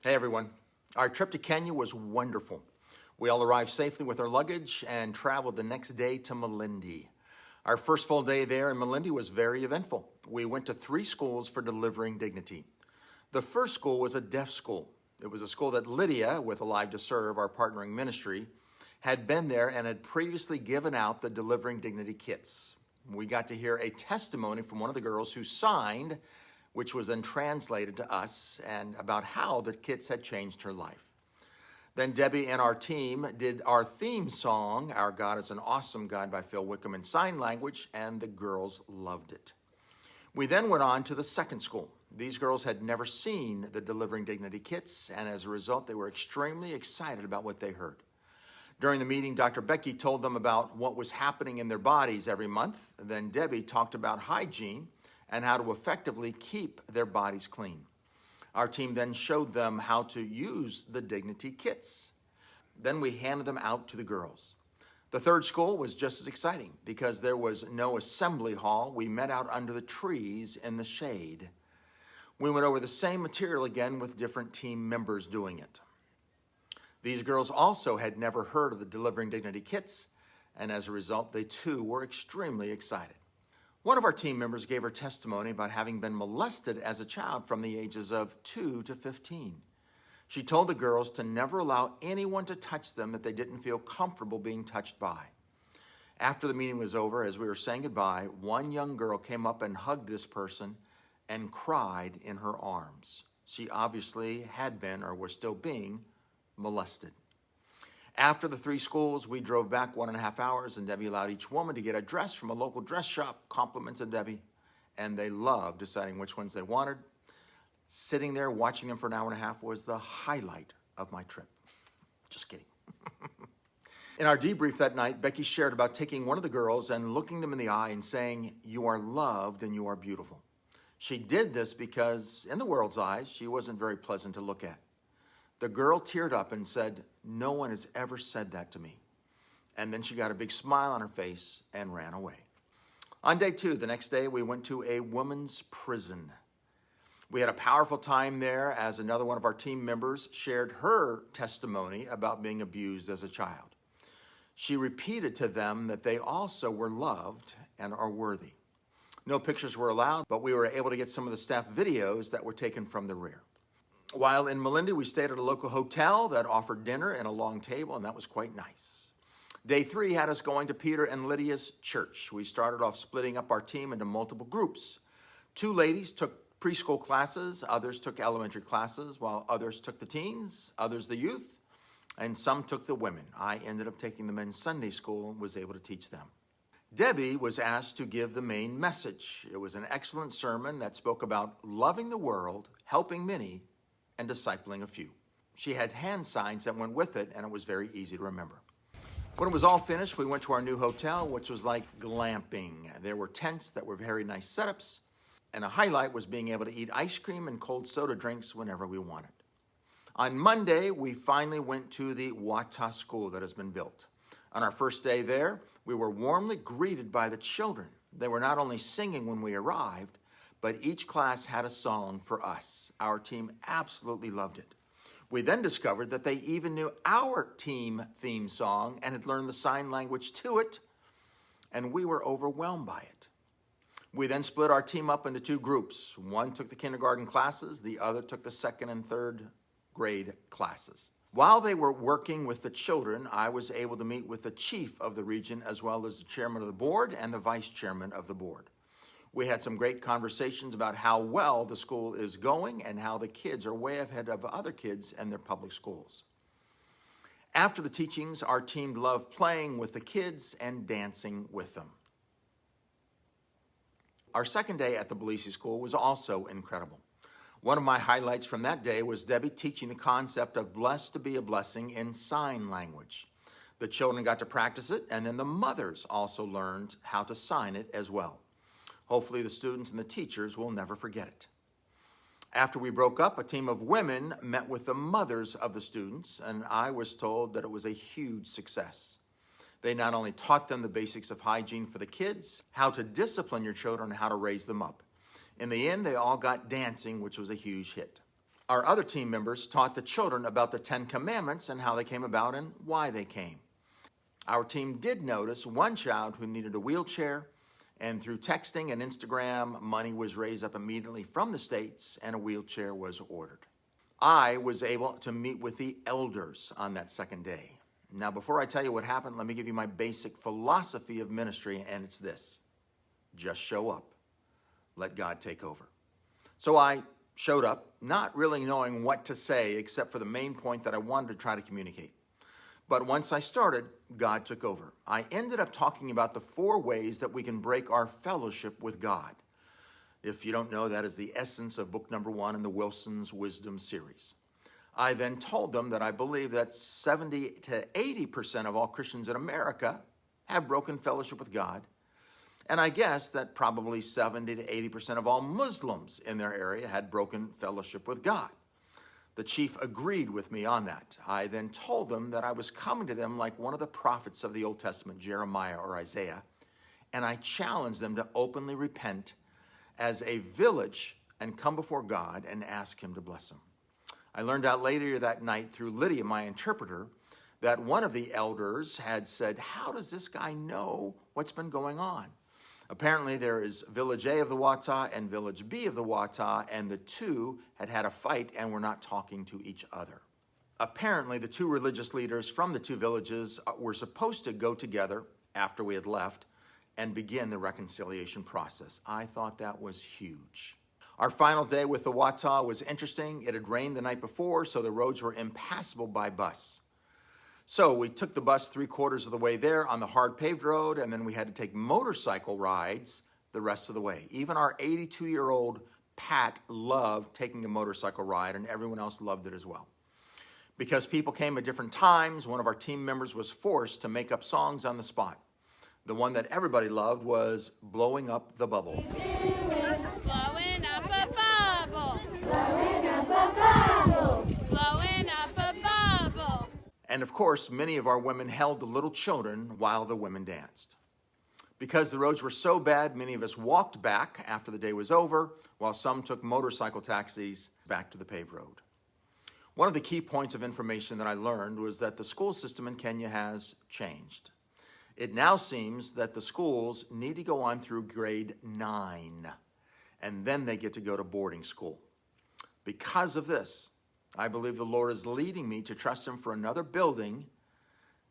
Hey everyone. Our trip to Kenya was wonderful. We all arrived safely with our luggage and traveled the next day to Malindi. Our first full day there in Malindi was very eventful. We went to 3 schools for delivering dignity. The first school was a deaf school. It was a school that Lydia, with Alive to Serve, our partnering ministry, had been there and had previously given out the Delivering Dignity kits. We got to hear a testimony from one of the girls who signed, which was then translated to us, and about how the kits had changed her life. Then Debbie and our team did our theme song, Our God is an Awesome God by Phil Wickham in sign language, and the girls loved it. We then went on to the second school. These girls had never seen the Delivering Dignity kits, and as a result, they were extremely excited about what they heard. During the meeting, Dr. Becky told them about what was happening in their bodies every month. Then Debbie talked about hygiene and how to effectively keep their bodies clean. Our team then showed them how to use the Dignity kits. Then we handed them out to the girls. The third school was just as exciting because there was no assembly hall. We met out under the trees in the shade. We went over the same material again with different team members doing it. These girls also had never heard of the Delivering Dignity kits, and as a result, they too were extremely excited. One of our team members gave her testimony about having been molested as a child from the ages of 2 to 15. She told the girls to never allow anyone to touch them that they didn't feel comfortable being touched by. After the meeting was over, as we were saying goodbye, one young girl came up and hugged this person and cried in her arms. She obviously had been or was still being molested. After the 3 schools, we drove back 1.5 hours, and Debbie allowed each woman to get a dress from a local dress shop, compliments of Debbie, and they loved deciding which ones they wanted. Sitting there watching them for an 1.5 hours was the highlight of my trip. Just kidding. In our debrief that night, Becky shared about taking one of the girls and looking them in the eye and saying, "You are loved and you are beautiful." She did this because, in the world's eyes, she wasn't very pleasant to look at. The girl teared up and said, "No one has ever said that to me." And then she got a big smile on her face and ran away. On day 2, the next day, we went to a women's prison. We had a powerful time there as another one of our team members shared her testimony about being abused as a child. She repeated to them that they also were loved and are worthy. No pictures were allowed, but we were able to get some of the staff videos that were taken from the rear. While in Malindi, we stayed at a local hotel that offered dinner and a long table, and that was quite nice. Day 3 had us going to Peter and Lydia's church. We started off splitting up our team into multiple groups. 2 ladies took preschool classes, others took elementary classes, while others took the teens, others the youth, and some took the women. I ended up taking the men's Sunday school and was able to teach them. Debbie was asked to give the main message. It was an excellent sermon that spoke about loving the world, helping many, and discipling a few. She had hand signs that went with it, and it was very easy to remember. When it was all finished, we went to our new hotel, which was like glamping. There were tents that were very nice setups, and a highlight was being able to eat ice cream and cold soda drinks whenever we wanted. On Monday, we finally went to the Wata school that has been built. On our first day there, we were warmly greeted by the children. They were not only singing when we arrived, but each class had a song for us. Our team absolutely loved it. We then discovered that they even knew our team theme song and had learned the sign language to it, and we were overwhelmed by it. We then split our team up into 2 groups. One took the kindergarten classes, the other took the 2nd and 3rd grade classes. While they were working with the children, I was able to meet with the chief of the region as well as the chairman of the board and the vice chairman of the board. We had some great conversations about how well the school is going and how the kids are way ahead of other kids in their public schools. After the teachings, our team loved playing with the kids and dancing with them. Our second day at the Belisi School was also incredible. One of my highlights from that day was Debbie teaching the concept of blessed to be a blessing in sign language. The children got to practice it, and then the mothers also learned how to sign it as well. Hopefully the students and the teachers will never forget it. After we broke up, a team of women met with the mothers of the students, and I was told that it was a huge success. They not only taught them the basics of hygiene for the kids, how to discipline your children, and how to raise them up. In the end, they all got dancing, which was a huge hit. Our other team members taught the children about the 10 Commandments and how they came about and why they came. Our team did notice one child who needed a wheelchair, and through texting and Instagram, money was raised up immediately from the States and a wheelchair was ordered. I was able to meet with the elders on that second day. Now, before I tell you what happened, let me give you my basic philosophy of ministry, and it's this: just show up. Let God take over. So I showed up, not really knowing what to say except for the main point that I wanted to try to communicate. But once I started, God took over. I ended up talking about the 4 ways that we can break our fellowship with God. If you don't know, that is the essence of book number 1 in the Wilson's Wisdom series. I then told them that I believe that 70 to 80% of all Christians in America have broken fellowship with God. And I guess that probably 70 to 80% of all Muslims in their area had broken fellowship with God. The chief agreed with me on that. I then told them that I was coming to them like one of the prophets of the Old Testament, Jeremiah or Isaiah, and I challenged them to openly repent as a village and come before God and ask him to bless them. I learned out later that night through Lydia, my interpreter, that one of the elders had said, "How does this guy know what's been going on?" Apparently there is Village A of the Wata and Village B of the Wata, and the two had a fight and were not talking to each other. Apparently the 2 religious leaders from the 2 villages were supposed to go together after we had left and begin the reconciliation process. I thought that was huge. Our final day with the Wata was interesting. It had rained the night before, so the roads were impassable by bus. So we took the bus 3/4 of the way there on the hard paved road, and then we had to take motorcycle rides the rest of the way. Even our 82-year-old Pat loved taking a motorcycle ride, and everyone else loved it as well. Because people came at different times, one of our team members was forced to make up songs on the spot. The one that everybody loved was Blowing Up the Bubble. Blowing up a bubble. Blowing up a bubble. Blowing up a bubble. And of course, many of our women held the little children while the women danced. Because the roads were so bad, many of us walked back after the day was over, while some took motorcycle taxis back to the paved road. One of the key points of information that I learned was that the school system in Kenya has changed. It now seems that the schools need to go on through grade 9, and then they get to go to boarding school. Because of this, I believe the Lord is leading me to trust him for another building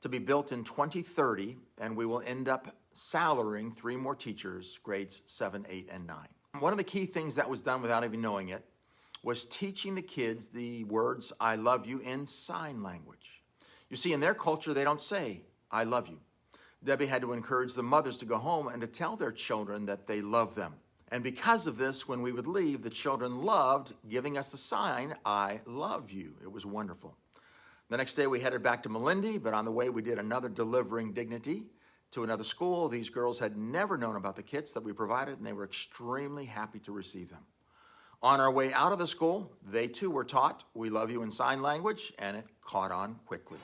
to be built in 2030, and we will end up salarying 3 more teachers, grades 7, 8, and 9. One of the key things that was done without even knowing it was teaching the kids the words, "I love you," in sign language. You see, in their culture, they don't say, "I love you." Debbie had to encourage the mothers to go home and to tell their children that they love them. And because of this, when we would leave, the children loved giving us the sign, "I love you." It was wonderful. The next day we headed back to Malindi, but on the way we did another Delivering Dignity to another school. These girls had never known about the kits that we provided, and they were extremely happy to receive them. On our way out of the school, they too were taught, "We love you" in sign language, and it caught on quickly.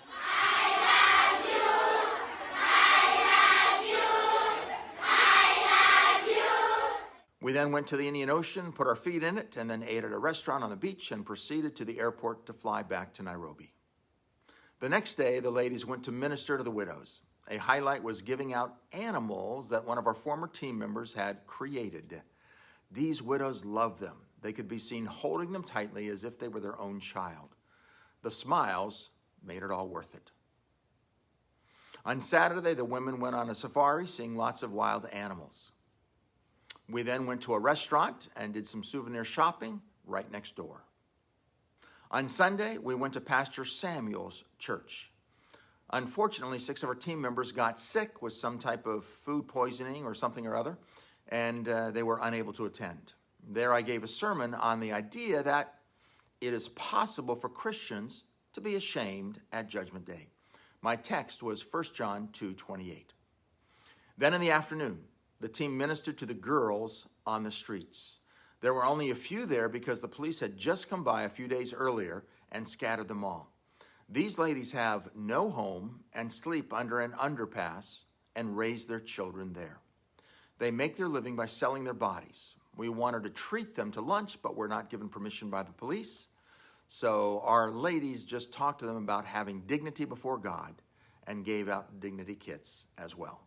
We then went to the Indian Ocean, put our feet in it, and then ate at a restaurant on the beach and proceeded to the airport to fly back to Nairobi. The next day, the ladies went to minister to the widows. A highlight was giving out animals that one of our former team members had created. These widows loved them. They could be seen holding them tightly as if they were their own child. The smiles made it all worth it. On Saturday, the women went on a safari, seeing lots of wild animals. We then went to a restaurant and did some souvenir shopping right next door. On Sunday, we went to Pastor Samuel's church. Unfortunately, 6 of our team members got sick with some type of food poisoning or something or other, and they were unable to attend. There I gave a sermon on the idea that it is possible for Christians to be ashamed at Judgment Day. My text was 1 John 2:28. Then in the afternoon, the team ministered to the girls on the streets. There were only a few there because the police had just come by a few days earlier and scattered them all. These ladies have no home and sleep under an underpass and raise their children there. They make their living by selling their bodies. We wanted to treat them to lunch, but were not given permission by the police. So our ladies just talked to them about having dignity before God and gave out dignity kits as well.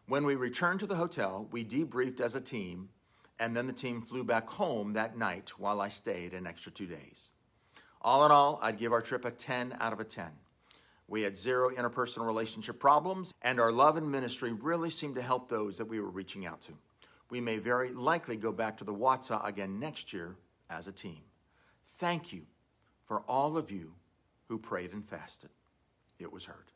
When we returned to the hotel, we debriefed as a team, and then the team flew back home that night while I stayed an extra 2 days. All in all, I'd give our trip a 10 out of a 10. We had 0 interpersonal relationship problems, and our love and ministry really seemed to help those that we were reaching out to. We may very likely go back to the Watsa again next year as a team. Thank you for all of you who prayed and fasted. It was heard.